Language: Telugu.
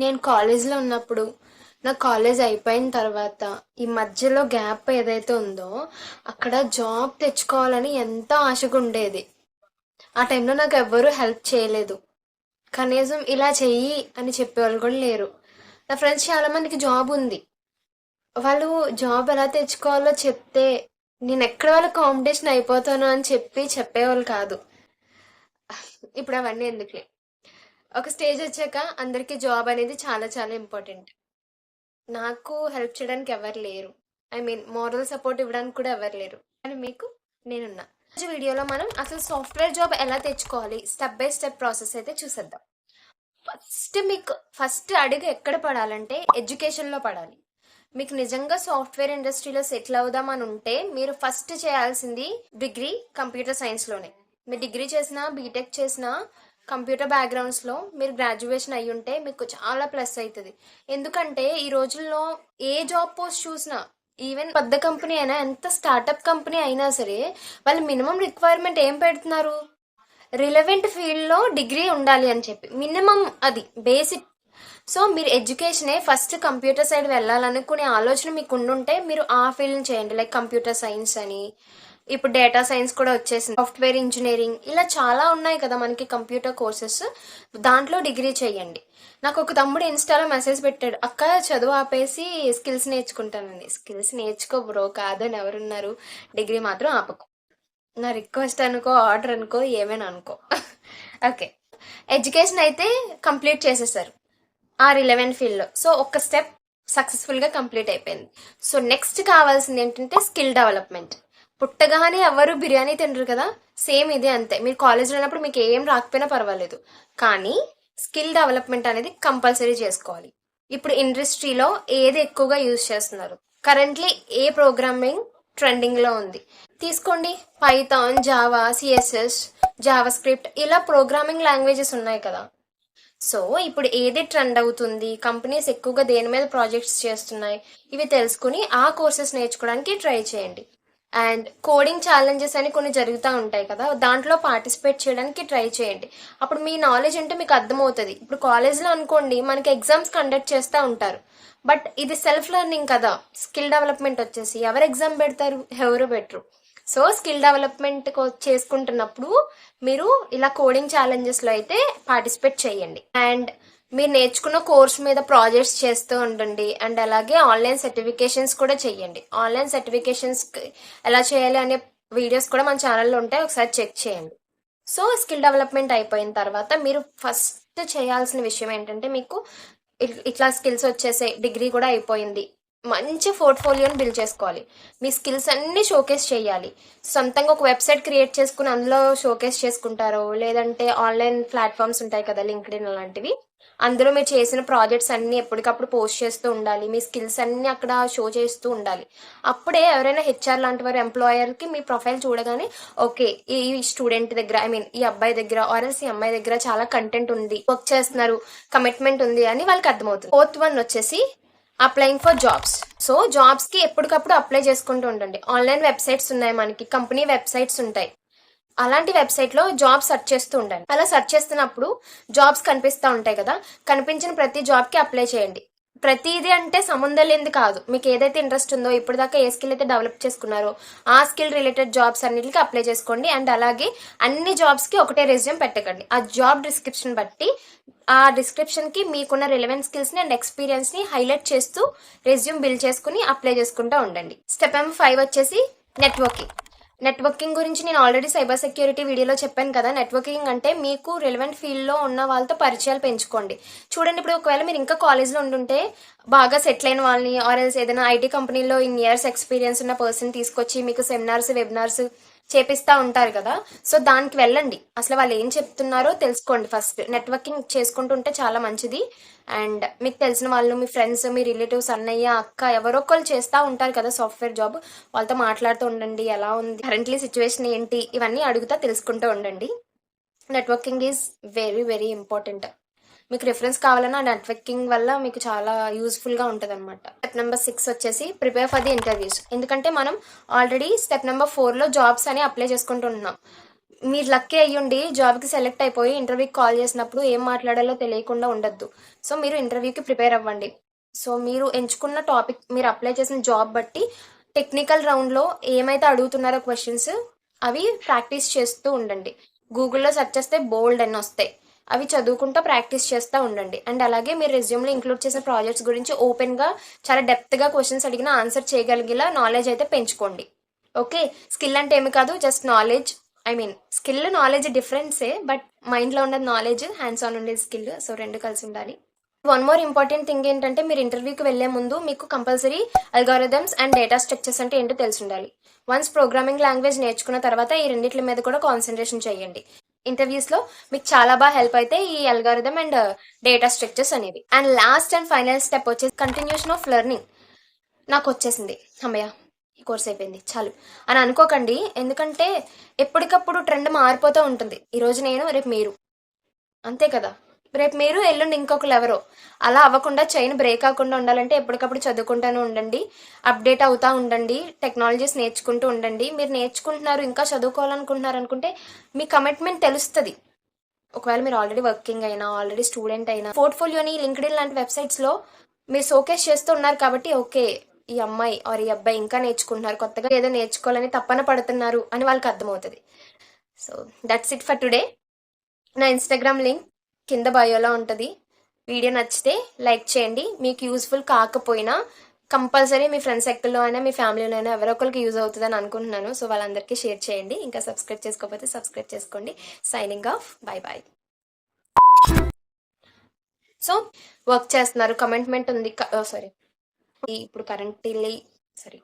నేను కాలేజ్లో ఉన్నప్పుడు నా కాలేజ్ అయిపోయిన తర్వాత ఈ మధ్యలో గ్యాప్ ఏదైతే ఉందో అక్కడ జాబ్ తెచ్చుకోవాలని ఎంతో ఆశగా ఉండేది. ఆ టైంలో నాకు ఎవ్వరూ హెల్ప్ చేయలేదు. కనీసం ఇలా చెయ్యి అని చెప్పేవాళ్ళు కూడా లేరు. నా ఫ్రెండ్స్ చాలా మందికి జాబ్ ఉంది. వాళ్ళు జాబ్ ఎలా తెచ్చుకోవాలో చెప్తే నేను ఎక్కడ వాళ్ళ కాంపిటీషన్ అయిపోతాను అని చెప్పేవాళ్ళు కాదు. ఇప్పుడు అవన్నీ ఎందుకులే. ఒక స్టేజ్ వచ్చాక అందరికీ జాబ్ అనేది చాలా చాలా ఇంపార్టెంట్. నాకు హెల్ప్ చేయడానికి ఎవరు లేరు. ఐ మీన్ మోరల్ సపోర్ట్ ఇవ్వడానికి కూడా ఎవరు లేరు. కానీ మీకు నేనున్నా. ఈ వీడియోలో మనం అసలు సాఫ్ట్వేర్ జాబ్ ఎలా తెచ్చుకోవాలి స్టెప్ బై స్టెప్ ప్రాసెస్ అయితే చూసేద్దాం. ఫస్ట్ అడుగు ఎక్కడ పడాలంటే ఎడ్యుకేషన్లో పడాలి. మీకు నిజంగా సాఫ్ట్వేర్ ఇండస్ట్రీలో సెటిల్ అవుదాం అని ఉంటే మీరు ఫస్ట్ చేయాల్సింది డిగ్రీ కంప్యూటర్ సైన్స్లోనే. మీరు డిగ్రీ చేసినా బీటెక్ చేసినా కంప్యూటర్ బ్యాక్గ్రౌండ్స్లో మీరు గ్రాడ్యుయేషన్ అయ్యి ఉంటే మీకు చాలా ప్లస్ అవుతుంది. ఎందుకంటే ఈ రోజుల్లో ఏ జాబ్ పోస్ట్ చూసినా, ఈవెన్ పెద్ద కంపెనీ అయినా, ఎంత స్టార్టప్ కంపెనీ అయినా సరే, వాళ్ళు మినిమం రిక్వైర్మెంట్ ఏం పెడుతున్నారు? రిలవెంట్ ఫీల్డ్లో డిగ్రీ ఉండాలి అని చెప్పి మినిమం అది బేసిక్. సో మీరు ఎడ్యుకేషనే ఫస్ట్ కంప్యూటర్ సైడ్ వెళ్ళాలనుకునే ఆలోచన మీకు ఉండుంటే మీరు ఆ ఫీల్డ్ని చేయండి. లైక్ కంప్యూటర్ సైన్స్ అని, ఇప్పుడు డేటా సైన్స్ కూడా వచ్చేసింది, సాఫ్ట్వేర్ ఇంజనీరింగ్, ఇలా చాలా ఉన్నాయి కదా మనకి కంప్యూటర్ కోర్సెస్. దాంట్లో డిగ్రీ చేయండి. నాకు ఒక తమ్ముడు ఇన్స్టాలో మెసేజ్ పెట్టాడు, అక్క చదువు ఆపేసి స్కిల్స్ నేర్చుకుంటానని. స్కిల్స్ నేర్చుకో బ్రో, కాదని ఎవరున్నారు? డిగ్రీ మాత్రం ఆపకు. నా రిక్వెస్ట్ అనుకో, ఆర్డర్ అనుకో, ఏమైనా అనుకో. ఓకే, ఎడ్యుకేషన్ అయితే కంప్లీట్ చేసేసారు ఆ రిలవెంట్ ఫీల్డ్లో. సో ఒక స్టెప్ సక్సెస్ఫుల్గా కంప్లీట్ అయిపోయింది. సో నెక్స్ట్ కావాల్సింది ఏంటంటే స్కిల్ డెవలప్మెంట్. పుట్టగానే ఎవరు బిర్యానీ తినరు కదా, సేమ్ ఇదే అంతే. మీరు కాలేజ్లో ఉన్నప్పుడు మీకు ఏం రాకపోయినా పర్వాలేదు, కానీ స్కిల్ డెవలప్మెంట్ అనేది కంపల్సరీ చేసుకోవాలి. ఇప్పుడు ఇండస్ట్రీలో ఏది ఎక్కువగా యూజ్ చేస్తున్నారు, కరెంట్లీ ఏ ప్రోగ్రామింగ్ ట్రెండింగ్లో ఉంది తీసుకోండి. Python, Java, CSS, Java script, ఇలా ప్రోగ్రామింగ్ లాంగ్వేజెస్ ఉన్నాయి కదా. సో ఇప్పుడు ఏది ట్రెండ్ అవుతుంది, కంపెనీస్ ఎక్కువగా దేని మీద ప్రాజెక్ట్స్ చేస్తున్నాయి, ఇవి తెలుసుకుని ఆ కోర్సెస్ నేర్చుకోవడానికి ట్రై చేయండి. అండ్ కోడింగ్ ఛాలెంజెస్ అని కొన్ని జరుగుతూ ఉంటాయి కదా, దాంట్లో పార్టిసిపేట్ చేయడానికి ట్రై చేయండి. అప్పుడు మీ నాలెడ్జ్ అంటే మీకు అర్థమవుతుంది. ఇప్పుడు కాలేజ్లో అనుకోండి మనకి ఎగ్జామ్స్ కండక్ట్ చేస్తూ ఉంటారు, బట్ ఇది సెల్ఫ్ లెర్నింగ్ కదా. స్కిల్ డెవలప్మెంట్ వచ్చేసి ఎవరు ఎగ్జామ్ పెడతారు? ఎవరు పెట్టరు. సో స్కిల్ డెవలప్మెంట్ చేసుకుంటున్నప్పుడు మీరు ఇలా కోడింగ్ ఛాలెంజెస్లో అయితే పార్టిసిపేట్ చేయండి. అండ్ మీరు నేర్చుకున్న కోర్స్ మీద ప్రాజెక్ట్స్ చేస్తూ ఉండండి. అండ్ అలాగే ఆన్లైన్ సర్టిఫికేషన్స్ కూడా చేయండి. ఆన్లైన్ సర్టిఫికేషన్స్ ఎలా చేయాలి అనే వీడియోస్ కూడా మన ఛానల్లో ఉంటాయి, ఒకసారి చెక్ చేయండి. సో స్కిల్ డెవలప్మెంట్ అయిపోయిన తర్వాత మీరు ఫస్ట్ చేయాల్సిన విషయం ఏంటంటే, మీకు ఇట్లా స్కిల్స్ వచ్చేసే, డిగ్రీ కూడా అయిపోయింది, మంచి పోర్ట్ఫోలియోని బిల్డ్ చేసుకోవాలి. మీ స్కిల్స్ అన్నీ షోకేస్ చేయాలి. సొంతంగా ఒక వెబ్సైట్ క్రియేట్ చేసుకుని అందులో షోకేస్ చేసుకుంటారో, లేదంటే ఆన్లైన్ ప్లాట్ఫామ్స్ ఉంటాయి కదా, లింక్డ్ఇన్ అలాంటివి, అందులో మీరు చేసిన ప్రాజెక్ట్స్ అన్నీ ఎప్పటికప్పుడు పోస్ట్ చేస్తూ ఉండాలి. మీ స్కిల్స్ అన్నీ అక్కడ షో చేస్తూ ఉండాలి. అప్పుడే ఎవరైనా హెచ్ఆర్ లాంటి వారు ఎంప్లాయర్కి మీ ప్రొఫైల్ చూడగానే ఓకే, ఈ స్టూడెంట్ దగ్గర, ఐ మీన్ ఈ అబ్బాయి దగ్గర ఆర్ఎల్స్ ఈ అమ్మాయి దగ్గర చాలా కంటెంట్ ఉంది, వర్క్ చేస్తున్నారు, కమిట్మెంట్ ఉంది అని వాళ్ళకి అర్థమవుతుంది. ఫోర్త్ వన్ వచ్చేసి అప్లయింగ్ ఫర్ జాబ్స్. సో జాబ్స్కి ఎప్పటికప్పుడు అప్లై చేసుకుంటూ ఉండండి. ఆన్లైన్ వెబ్సైట్స్ ఉన్నాయి, మనకి కంపెనీ వెబ్సైట్స్ ఉంటాయి. అలాంటి వెబ్సైట్లో జాబ్ సెర్చ్ చేస్తూ ఉండండి. అలా సెర్చ్ చేస్తున్నప్పుడు జాబ్స్ కనిపిస్తూ ఉంటాయి కదా, కనిపించిన ప్రతి జాబ్కి అప్లై చేయండి. ప్రతిదీ అంటే సంబంధం లేనిది కాదు, మీకు ఏదైతే ఇంట్రెస్ట్ ఉందో, ఇప్పటిదాకా ఏ స్కిల్ అయితే డెవలప్ చేసుకున్నారో ఆ స్కిల్ రిలేటెడ్ జాబ్స్ అన్నిటికీ అప్లై చేసుకోండి. అండ్ అలాగే అన్ని జాబ్స్కి ఒకటే రెజ్యూమ్ పెట్టకండి. ఆ జాబ్ డిస్క్రిప్షన్ బట్టి ఆ డిస్క్రిప్షన్కి మీకున్న రిలవెంట్ స్కిల్స్ని అండ్ ఎక్స్పీరియన్స్ని హైలైట్ చేస్తూ రెజ్యూమ్ బిల్డ్ చేసుకుని అప్లై చేసుకుంటూ ఉండండి. స్టెప్ నెంబర్ 5 వచ్చేసి నెట్వర్కింగ్. నెట్వర్కింగ్ గురించి నేను ఆల్రెడీ సైబర్ సెక్యూరిటీ వీడియోలో చెప్పాను కదా. నెట్వర్కింగ్ అంటే మీకు రిలవెంట్ ఫీల్డ్లో ఉన్న వాళ్ళతో పరిచయాలు పెంచుకోండి. చూడండి, ఇప్పుడు ఒకవేళ మీరు ఇంకా కాలేజ్లో ఉంటుంటే బాగా సెటిల్ అయిన వాళ్ళని, ఆర్ఎల్స్ ఏదైనా ఐటీ కంపెనీలో ఇన్ ఇయర్స్ ఎక్స్పీరియన్స్ ఉన్న పర్సన్ తీసుకొచ్చి మీకు సెమినార్స్, వెబినార్స్ చేపిస్తూ ఉంటారు కదా. సో దానికి వెళ్ళండి, అసలు వాళ్ళు ఏం చెప్తున్నారో తెలుసుకోండి. ఫస్ట్ నెట్వర్కింగ్ చేసుకుంటుంటే చాలా మంచిది. అండ్ మీకు తెలిసిన వాళ్ళు, మీ ఫ్రెండ్స్, మీ రిలేటివ్స్, అన్నయ్య, అక్క, ఎవరో ఒకళ్ళు చేస్తూ ఉంటారు కదా సాఫ్ట్వేర్ జాబ్, వాళ్ళతో మాట్లాడుతూ ఉండండి. ఎలా ఉంది కరెంట్లీ సిచ్యువేషన్ ఏంటి, ఇవన్నీ అడుగుతా తెలుసుకుంటూ ఉండండి. Networking is very very important. మీకు రిఫరెన్స్ కావాలన్నా నెట్వర్కింగ్ వల్ల మీకు చాలా యూస్ఫుల్గా ఉంటుంది అనమాట. స్టెప్ నెంబర్ 6 వచ్చేసి ప్రిపేర్ ఫర్ ది ఇంటర్వ్యూస్. ఎందుకంటే మనం ఆల్రెడీ స్టెప్ నెంబర్ 4లో జాబ్స్ అని అప్లై చేసుకుంటున్నాం. మీరు లక్కీ అయ్యుండి జాబ్కి సెలెక్ట్ అయిపోయి ఇంటర్వ్యూకి కాల్ చేసినప్పుడు ఏం మాట్లాడాలో తెలియకుండా ఉండద్దు. సో మీరు ఇంటర్వ్యూకి ప్రిపేర్ అవ్వండి. సో మీరు ఎంచుకున్న టాపిక్, మీరు అప్లై చేసిన జాబ్ బట్టి టెక్నికల్ రౌండ్లో ఏమైతే అడుగుతున్నారో క్వశ్చన్స్ అవి ప్రాక్టీస్ చేస్తూ ఉండండి. గూగుల్లో సెర్చ్ చేస్తే బోల్డ్ అని వస్తాయి, అవి చదువుకుంటూ ప్రాక్టీస్ చేస్తూ ఉండండి. అండ్ అలాగే మీరు రెజ్యూమ్లో ఇంక్లూడ్ చేసిన ప్రాజెక్ట్స్ గురించి ఓపెన్గా చాలా డెప్త్గా క్వశ్చన్స్ అడిగినా ఆన్సర్ చేయగలిగేలా నాలెడ్జ్ అయితే పెంచుకోండి. ఓకే, స్కిల్ అంటే ఏమి కాదు, just knowledge. I mean skill knowledge డిఫరెన్సే, బట్ మైండ్లో ఉన్నది నాలెడ్జ్, హ్యాండ్స్ ఆన్ ఉండేది స్కిల్. సో రెండు కలిసి ఉండాలి. వన్ మోర్ ఇంపార్టెంట్ థింగ్ ఏంటంటే మీరు ఇంటర్వ్యూకి వెళ్లే ముందు మీకు compulsory algorithms and data structures అంటే ఏంటో తెలిసి ఉండాలి. వన్స్ ప్రోగ్రామింగ్ లాంగ్వేజ్ నేర్చుకున్న తర్వాత ఈ రెండిట్ల మీద కూడా కాన్సన్ట్రేషన్ చేయండి. ఇంటర్వ్యూస్లో మీకు చాలా బాగా హెల్ప్ అయితే ఈ అల్గారిథమ్ అండ్ డేటా స్ట్రక్చర్స్ అనేవి. And last and final step వచ్చేసి కంటిన్యూషన్ ఆఫ్ లెర్నింగ్. నాకు వచ్చేసింది, అమ్మయ్య ఈ కోర్స్ అయిపోయింది చాలు అని అనుకోకండి. ఎందుకంటే ఎప్పటికప్పుడు ట్రెండ్ మారిపోతూ ఉంటుంది. ఈరోజు నేను, రేపు మీరు, అంతే కదా. రేపు మీరు, ఎల్లుండి ఇంకొకరు ఎవరో. అలా అవ్వకుండా చైన్ బ్రేక్ అవ్వకుండా ఉండాలంటే ఎప్పటికప్పుడు చదువుకుంటూనే ఉండండి, అప్డేట్ అవుతూ ఉండండి, టెక్నాలజీస్ నేర్చుకుంటూ ఉండండి. మీరు నేర్చుకుంటున్నారు, ఇంకా చదువుకోవాలనుకుంటున్నారు అనుకుంటే మీ కమిట్మెంట్ తెలుస్తుంది. ఒకవేళ మీరు ఆల్రెడీ వర్కింగ్ అయినా, ఆల్రెడీ స్టూడెంట్ అయినా, పోర్ట్ఫోలియోని లింక్డ్ఇన్ లాంటి వెబ్సైట్స్లో మీరు షోకేస్ చేస్తూ ఉన్నారు కాబట్టి ఓకే, ఈ అమ్మాయి ఆర్ ఈ అబ్బాయి ఇంకా నేర్చుకుంటున్నారు, కొత్తగా ఏదో నేర్చుకోవాలని తప్పన పడుతున్నారు అని వాళ్ళకి అర్థమవుతుంది. So that's it for today. నా ఇన్స్టాగ్రామ్ లింక్ కింద బయోలో ఉంటుంది. వీడియో నచ్చితే లైక్ చేయండి. మీకు యూస్ఫుల్ కాకపోయినా కంపల్సరీ మీ ఫ్రెండ్స్ సర్కిల్లో అయినా మీ ఫ్యామిలీలో అయినా ఎవరో ఒకరికి యూజ్ అవుతుందని అనుకుంటున్నాను. సో వాళ్ళందరికీ షేర్ చేయండి. ఇంకా సబ్స్క్రైబ్ చేసుకోకపోతే సబ్స్క్రైబ్ చేసుకోండి. Signing off, bye bye. So work చేస్తున్నారు, కమిట్మెంట్ ఉంది, సారీ ఇప్పుడు కరెంట్లీ సారీ